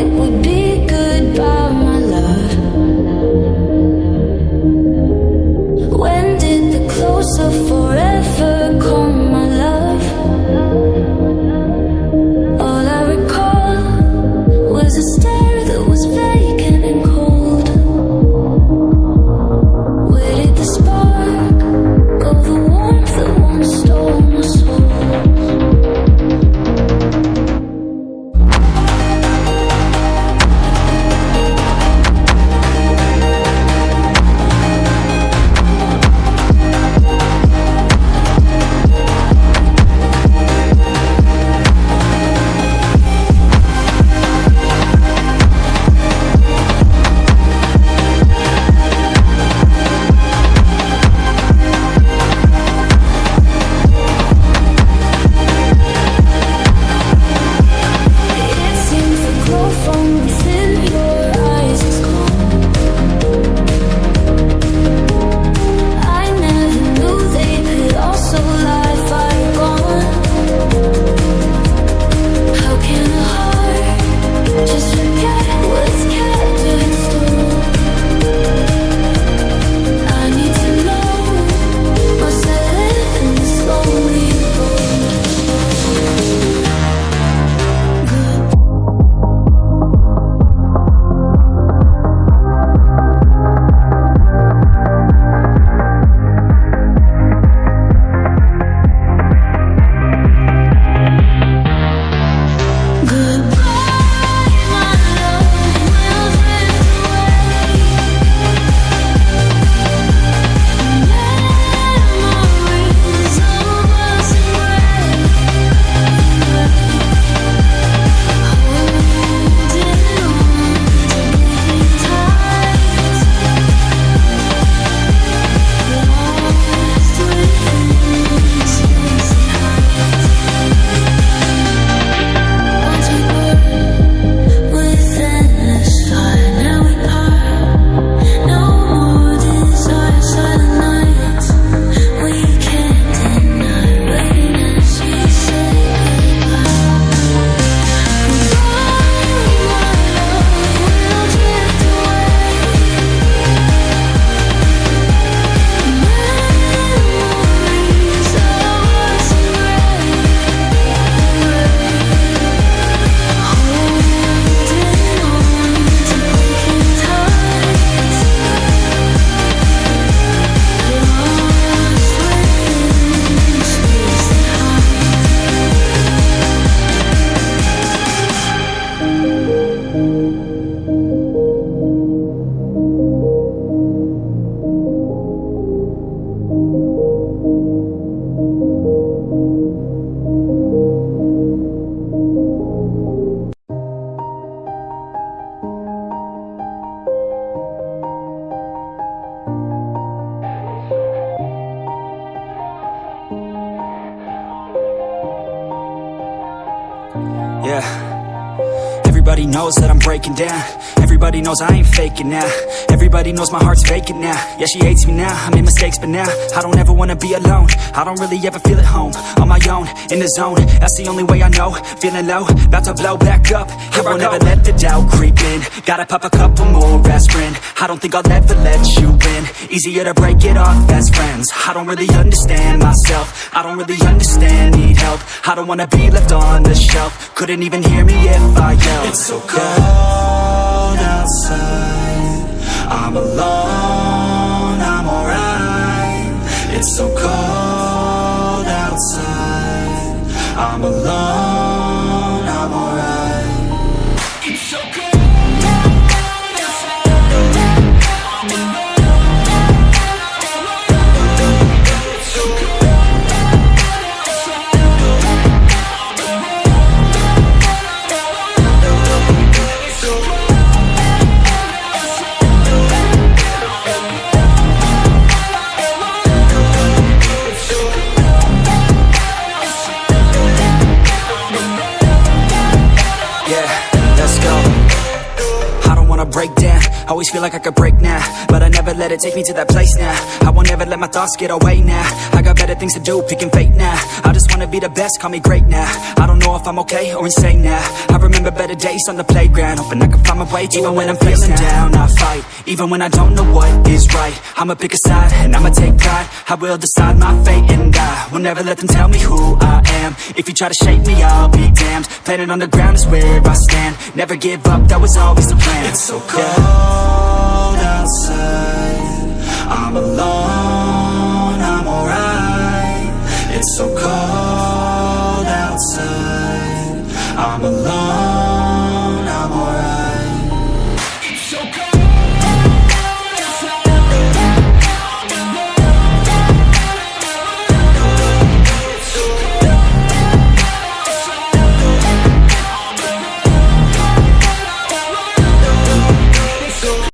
it would be goodbye, my love. When did the close of forever come, my love? All I recall was a stare that was vacant and cold. Where did the spark go, the warmth that once stole my soul? Yeah. Everybody knows that I'm breaking down. Everybody knows I ain't faking now. Everybody knows my heart's vacant now. Yeah, she hates me now, I made mistakes but now I don't ever wanna be alone. I don't really ever feel at home. On my own, in the zone, that's the only way I know. Feeling low, about to blow back up. Here I won't ever let the doubt creep in. Gotta pop a couple more aspirin. I don't think I'll ever let you in. Easier to break it off best friends. I don't really understand myself. I don't really understand, need help. I don't wanna be left on the shelf. Couldn't even hear me if I yelled. It's so cold outside, I'm alone, I'm alright. It's so cold outside, I'm alone, I'm alright. It's so cold. Break down, Always feel like I could break now, but I never let it take me to that place now. I won't ever let my thoughts get away now. I got better things to do, picking fate now. I just wanna be the best, call me great now. I don't know if I'm okay or insane now. I remember better days on the playground, hoping I can find my way to even when I'm feeling down. I fight, even when I don't know what is right. I'ma pick a side, and I'ma take pride. I will decide my fate, and I will never let them tell me who I am. If you try to shake me, I'll be damned. Planet on the ground is where I stand. Never give up, that was always the plan. It's so cold outside, I'm alone, I'm alright. It's so cold outside, I'm alone.